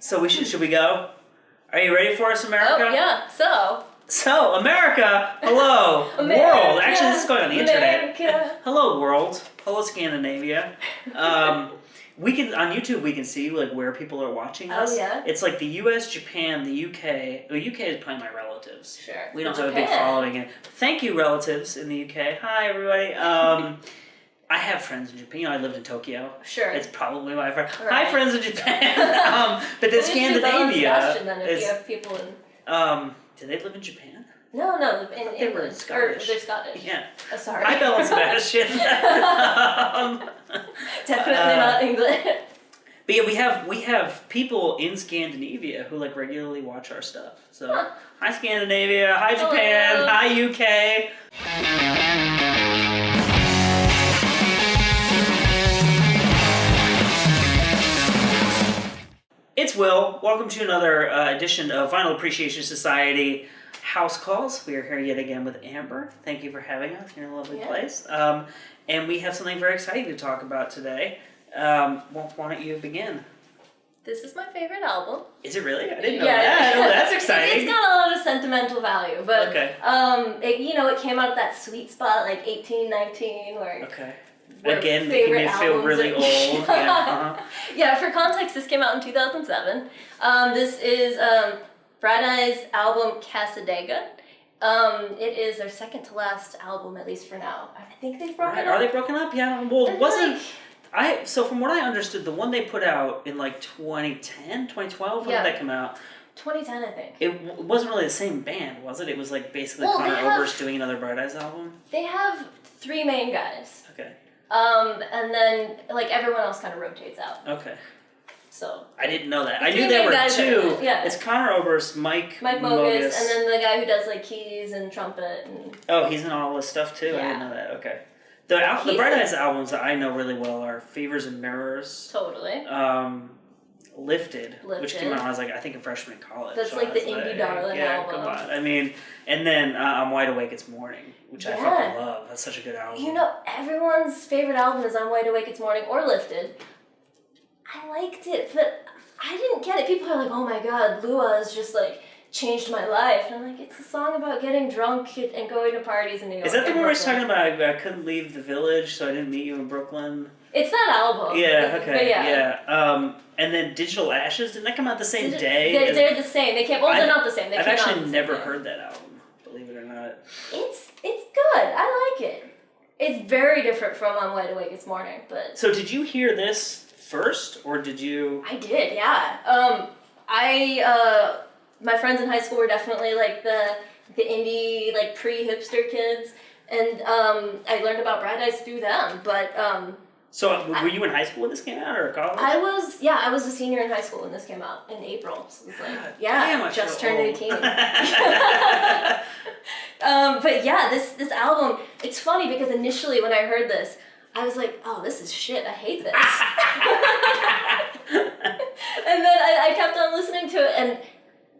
Should we go? Are you ready for us, America? Oh, yeah. So, America, hello, America, world. Actually, this is going on the internet. America. Hello, world. Hello, Scandinavia. We can on YouTube. We can see like where people are watching us. Oh yeah. It's like the U.S., Japan, the U.K. The U.K. is probably my relatives. Sure. We don't have a big following. And thank you, relatives in the U.K. Hi, everybody. I have friends in Japan. I lived in Tokyo. Sure. It's probably my friend. Right. Hi, friends in Japan. But then Scandinavia. Then if you have people in. Do they live in Japan? No, in they England. were Scottish. Or they're Scottish. Yeah. Oh, sorry. Hi, Belle and Sebastian. Definitely not England. But yeah, we have people in Scandinavia who like regularly watch our stuff. So hi Scandinavia, hi Japan, hello. hi UK. It's Will. Welcome to another edition of Vinyl Appreciation Society House Calls. We are here yet again with Amber. Thank you for having us in a lovely place. And we have something very exciting to talk about today. Why don't you begin? This is my favorite album. Is it really? I didn't know that. Oh, that's exciting. It's got a lot of sentimental value, but okay. It came out at that sweet spot like 18, 19, where okay. Again, making me feel really old. Yeah, for context, this came out in 2007. This is Bright Eyes' album Cassadaga. It is their second to last album, at least for now. I think they've broken up. Are they broken up? Yeah. Well, so from what I understood, the one they put out in like 2010, 2012, when did that come out? 2010, I think. It wasn't really the same band, was it? It was like basically Connor Oberst doing another Bright Eyes album? They have three main guys. Okay. And then like everyone else kind of rotates out. Okay. So I didn't know that. I knew there were two. Yeah. It's Connor Oberst, Mike Mogus, and then the guy who does like keys and trumpet. And he's in all this stuff too? Yeah. I didn't know that. Okay. The Bright Eyes albums that I know really well are Fevers and Mirrors. Totally. Lifted, which came out when I was like, I think a freshman in college. That's like the indie darling album. Come on. I mean, and then I'm Wide Awake It's Morning, which I fucking love. That's such a good album. You know, everyone's favorite album is I'm Wide Awake It's Morning or Lifted. I liked it, but I didn't get it. People are like, oh my god, Lua has just like changed my life. And I'm like, it's a song about getting drunk and going to parties in New York. Is that the one where he's talking about I couldn't leave the village, so I didn't meet you in Brooklyn? It's that album. Yeah, okay, but yeah. And then Digital Ashes, didn't that come out the same day? They're the same. They're not the same. I've actually never heard that album, believe it or not. It's good. I like it. It's very different from I'm Wide Awake It's Morning, but... So did you hear this first, or did you... I did, yeah. My friends in high school were definitely like the indie, like pre-hipster kids, and I learned about Bright Eyes through them, but... So were you in high school when this came out, or college? I was a senior in high school when this came out in April. So it was like, damn, I just turned old. 18. But yeah, this album, it's funny because initially when I heard this, I was like, oh, this is shit, I hate this. And then I kept on listening to it, and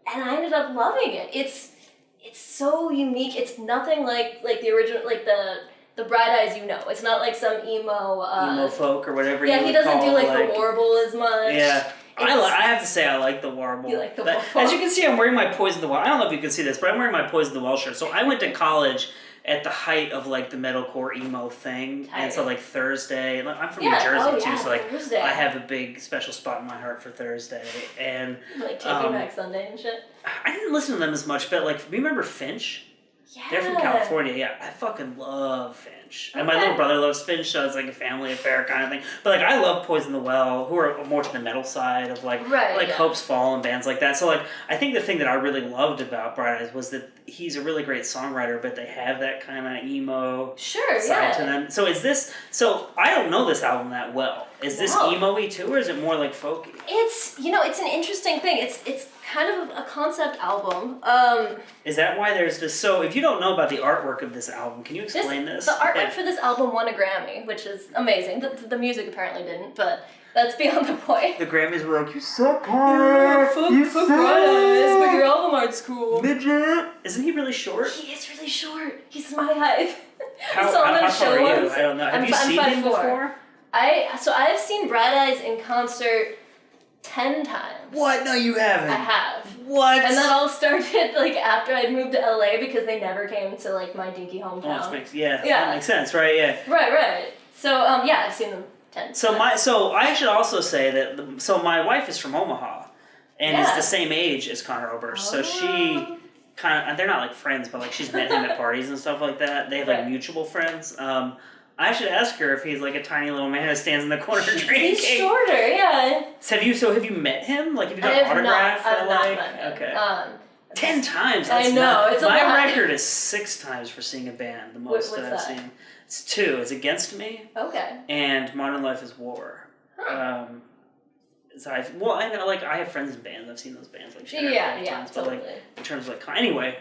I ended up loving it. It's so unique. It's nothing like the original, like the Bright Eyes you know. It's not like some emo folk or whatever. Yeah, he doesn't do like the warble as much. Yeah. I have to say I like the warble. You like the warble. As you can see, I'm wearing my Poison the Well. I don't know if you can see this, but I'm wearing my Poison the Well shirt. So I went to college at the height of like the metalcore emo thing, and so like Thursday. I'm from New Jersey too, so like Thursday. I have a big special spot in my heart for Thursday. And like Taking Back Sunday and shit. I didn't listen to them as much, but like, remember Finch? Yeah. They're from California, yeah. I fucking love Finch. And my little brother loves Finch, so it's like a family affair kind of thing. But like, I love Poison the Well, who are more to the metal side of like Hope's Fall and bands like that. So like, I think the thing that I really loved about Bright Eyes was that he's a really great songwriter, but they have that kind of emo side to them. So so I don't know this album that well. Is this emo-y too, or is it more like folky? It's an interesting thing. It's kind of a concept album. Is that why there's this? So if you don't know about the artwork of this album, can you explain this? The artwork for this album won a Grammy, which is amazing. The music apparently didn't, but that's beyond the point. The Grammys were like, you suck hard. Fuck Bright Eyes, but your album art's cool. Midget. Isn't he really short? He is really short. He's my height. How tall are you? I don't know. Have you seen him before? I've seen Bright Eyes in concert 10 times. What? No, you haven't. I have. What? And that all started like after I'd moved to LA because they never came to like my dinky hometown. That makes sense, right? Yeah. Right. So yeah, I've seen them 10 So times. I should also say that my wife is from Omaha, and is the same age as Connor Oberst. So she kind of, they're not like friends, but like she's met him at parties and stuff like that. They have like mutual friends. I should ask her if he's like a tiny little man who stands in the corner drinking. He's shorter, yeah. Have you met him? Like, have you got an autograph? I've not met him. Okay. 10 times. That's I know. It's my a lot. record is 6 times for seeing a band. The most that I've seen. It's 2. It's Against Me. Okay. And Modern Life is War. Huh. I know, like, I have friends in bands. I've seen those bands, like, times, totally. But, like, in terms of, like, anyway,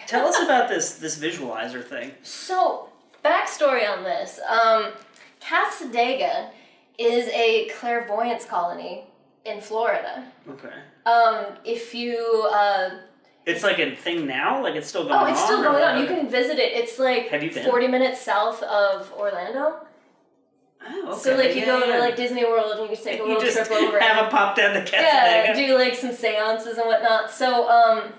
tell us about this visualizer thing. So, backstory on this. Cassadaga is a clairvoyance colony in Florida. Okay. If you... it's like a thing now? Like, it's still going on? Oh, it's still going on. You can visit it. It's like 40 minutes south of Orlando. Oh, okay. So, like, you go to, like, Disney World and you can take a little trip over. Have a pop down to Cassadaga. Yeah, do, like, some seances and whatnot. So,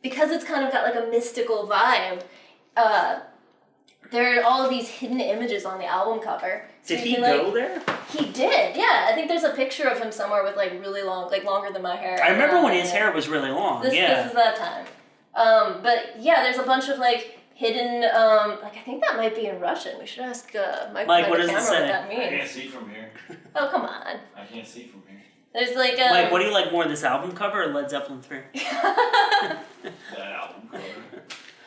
because it's kind of got, like, a mystical vibe, there are all of these hidden images on the album cover. So did he go there? He did, yeah. I think there's a picture of him somewhere with, like, really long, like, longer than my hair. I remember when his hair was really long, This is that time. But, yeah, there's a bunch of, like, hidden, like, I think that might be in Russian. We should ask Mike what the does camera it say? what that means. I can't see from here. Oh, come on. I can't see from here. There's, like, Mike, what do you like more, this album cover or Led Zeppelin 3? That album cover.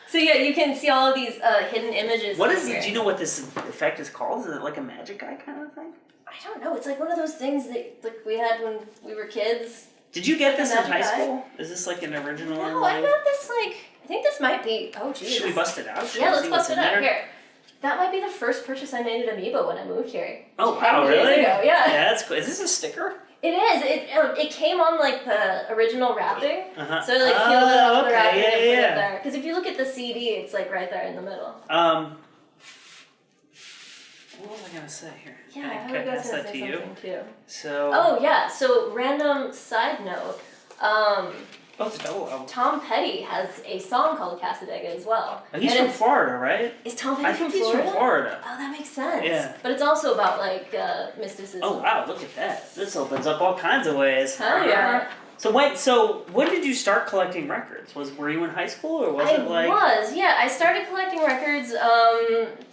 So, yeah, you can see all of these hidden images. What is it? Do you know what this effect is called? Is it like a magic eye kind of thing? I don't know. It's like one of those things that like we had when we were kids. Did you get this in high school? Is this like an original? No, I got this like, I think this might be, oh geez. Should we bust it out? Yeah, let's bust it out. Here. That might be the first purchase I made at Amoeba when I moved here. Oh, wow, really? 10 years ago, yeah. Yeah, that's cool. Is this a sticker? It is. It came on like the original wrapping. Uh-huh. So I like peeled it off the wrapping and put yeah. it there. Because if you look at the CD, it's like right there in the middle. What was I gonna say here? Yeah, Can I pass that to you? Too. So. Oh yeah. So random side note. It's a double album. Tom Petty has a song called Cassadaga as well. Oh, he's from Florida, right? Is Tom Petty from Florida? Florida? He's from Florida. Oh, that makes sense. Yeah. But it's also about like mysticism. Oh wow, look at that. This opens up all kinds of ways. Hell yeah. So when did you start collecting records? Were you in high school or was it like? I started collecting records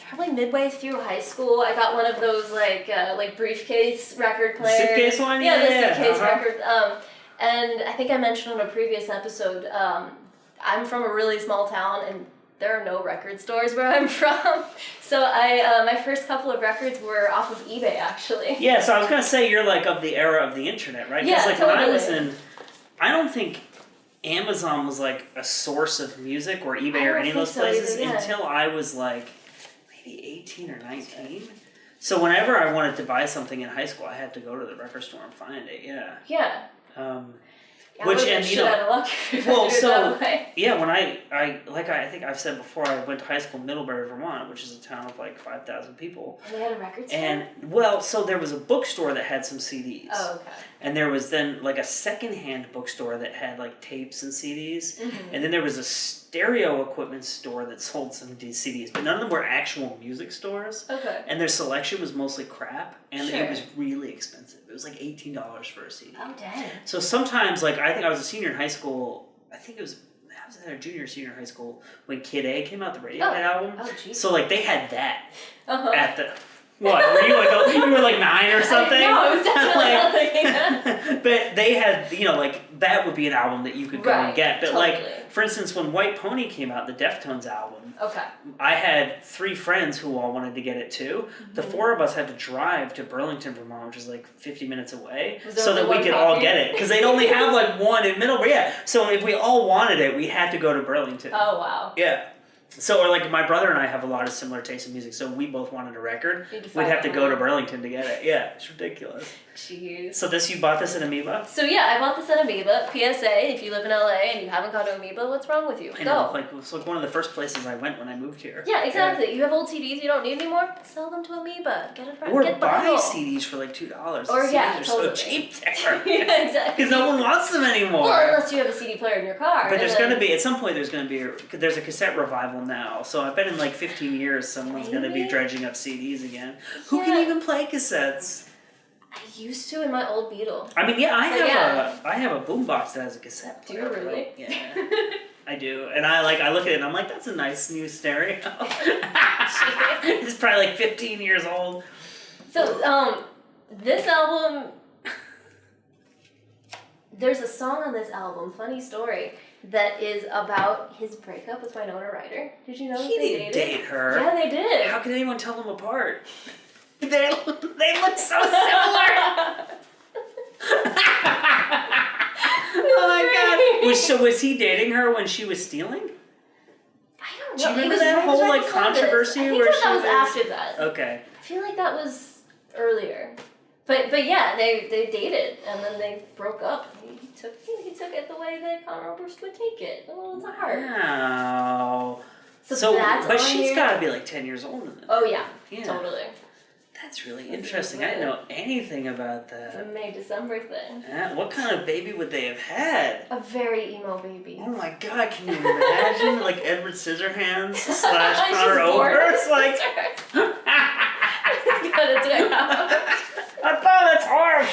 probably midway through high school. I got one of those like briefcase record players. Suitcase one? Yeah, the suitcase record. And I think I mentioned on a previous episode, I'm from a really small town and there are no record stores where I'm from. So my first couple of records were off of eBay actually. Yeah, so I was gonna say you're like of the era of the internet, right? Yeah, like totally. when I was in, I don't think Amazon was like a source of music or eBay or any of those places until I was like maybe 18 or 19. So whenever I wanted to buy something in high school, I had to go to the record store and find it. Yeah. Yeah. Which and you know, out of luck when I think I've said before, I went to high school in Middlebury, Vermont, which is a town of like 5,000 people. And they had a record store? And so there was a bookstore that had some CDs. Oh, okay. And there was then like a secondhand bookstore that had like tapes and CDs. Mm-hmm. And then there was a stereo equipment store that sold some CDs, but none of them were actual music stores. Okay. And their selection was mostly crap, and it was really expensive. It was like $18 for a CD. Oh, dang. So sometimes, like, I think I was a senior in high school. I was in a junior or senior high school when Kid A came out, the Radiohead album. Oh, geez. So, like, they had that at the... What? Were you like 9 or something? No, I was definitely not thinking that. But they had, like, that would be an album that you could go and get. But, like, for instance, when White Pony came out, the Deftones album, I had 3 friends who all wanted to get it too. Mm-hmm. The 4 of us had to drive to Burlington, Vermont, which is like 50 minutes away, so that we could all get it. Because they'd only have like one in Middlebury. Yeah. So if we all wanted it, we had to go to Burlington. Oh, wow. Yeah. So, or like my brother and I have a lot of similar tastes in music, so we both wanted a record. We'd have to go to Burlington to get it. Yeah, it's ridiculous. Jeez. So you bought this at Amoeba? So yeah, I bought this at Amoeba. PSA, if you live in LA and you haven't gone to Amoeba, what's wrong with you? I know, it's like one of the first places I went when I moved here. Yeah, exactly. Yeah. You have old CDs you don't need anymore? Sell them to Amoeba. Get a Or buy CDs for like $2. Or CDs yeah, are totally. so cheap there. Yeah, exactly. Because no one wants them anymore. Well, unless you have a CD player in your car. But there's going to be, at some point there's a cassette revival now. So I bet in like 15 years someone's going to be dredging up CDs again. Who can even play cassettes? I used to in my old Beetle. I mean, I have a boombox that has a cassette player. Do you really? Yeah. I do. And I look at it and I'm like, that's a nice new stereo. It's probably like 15 years old. So, this album, there's a song on this album, funny story, that is about his breakup with Winona Ryder. Did you know he they didn't date her? Yeah, they did. How can anyone tell them apart? They look so similar. Oh my god! Was he dating her when she was stealing? I don't know. Do you remember that whole controversy I think where that was after that. Okay. I feel like that was earlier. But yeah, they dated and then they broke up. He took it the way that Conor Oberst would take it. A little to heart. Wow. So that's but she's got to be like 10 years older than that. Oh yeah, totally. That's really interesting. I didn't know anything about that. It's a May-December thing. What kind of baby would they have had? A very emo baby. Oh my god, can you imagine? Like Edward Scissorhands / Conor Oberst? Like, I thought that's horrible.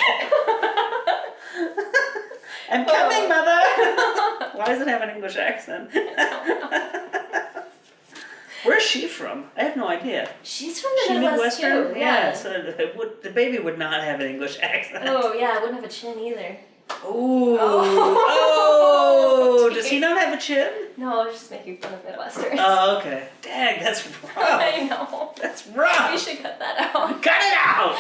I'm coming, mother. Why does it have an English accent? Where's she from? I have no idea. She's from the Midwest too. Yeah, so the baby would not have an English accent. Oh yeah, it wouldn't have a chin either. Ooh. Oh. Does he not have a chin? No, I was just making fun of Midwesterners. Oh, okay. Dang, that's rough. I know. That's rough. We should cut that out. Cut it out!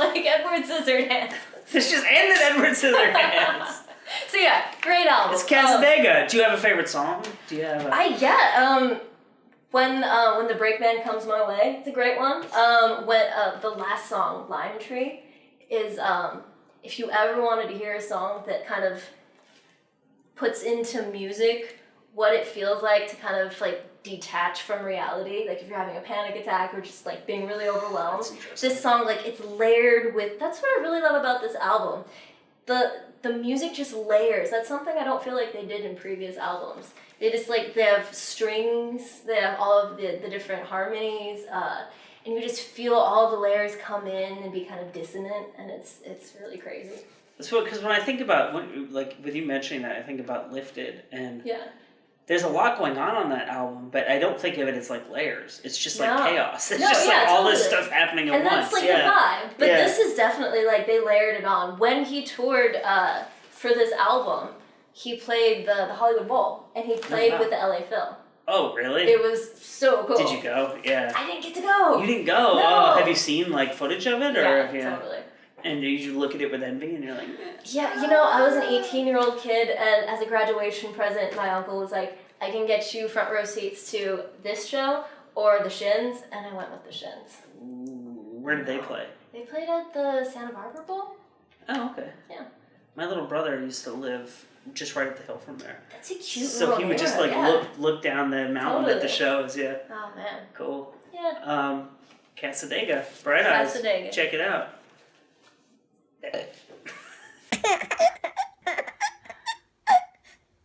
Like Edward Scissorhands. This just ended Edward Scissorhands. So yeah, great album. It's Cassadaga. Do you have a favorite song? Do you have a... When the Brakeman Comes My Way, it's a great one. When the last song, Lime Tree, is if you ever wanted to hear a song that kind of puts into music what it feels like to kind of like detach from reality, like if you're having a panic attack or just like being really overwhelmed. This song, like it's layered with. That's what I really love about this album. The music just layers. That's something I don't feel like they did in previous albums. They just they have strings, they have all of the different harmonies, and you just feel all the layers come in and be kind of dissonant, and it's really crazy. So, because when I think about, with you mentioning that, I think about Lifted, and there's a lot going on that album, but I don't think of it as like layers. It's just like chaos. It's just like all this stuff happening at once. And that's like the vibe. But this is definitely like they layered it on. When he toured for this album, he played the Hollywood Bowl, and he played with the LA Phil. Oh, really? It was so cool. Did you go? Yeah. I didn't get to go. You didn't go? No. Oh, have you seen like footage of it? Or, Totally. And you look at it with envy and you're like... Yeah, I was an 18-year-old kid, and as a graduation present, my uncle was like, I can get you front row seats to this show or the Shins, and I went with the Shins. Ooh, where did they play? They played at the Santa Barbara Bowl. Oh, okay. Yeah. My little brother used to live just right up the hill from there. That's a cute So he would just look down the mountain at the shows, yeah. Oh, man. Cool. Yeah. Cassadaga, Bright Eyes. Cassadaga. Check it out.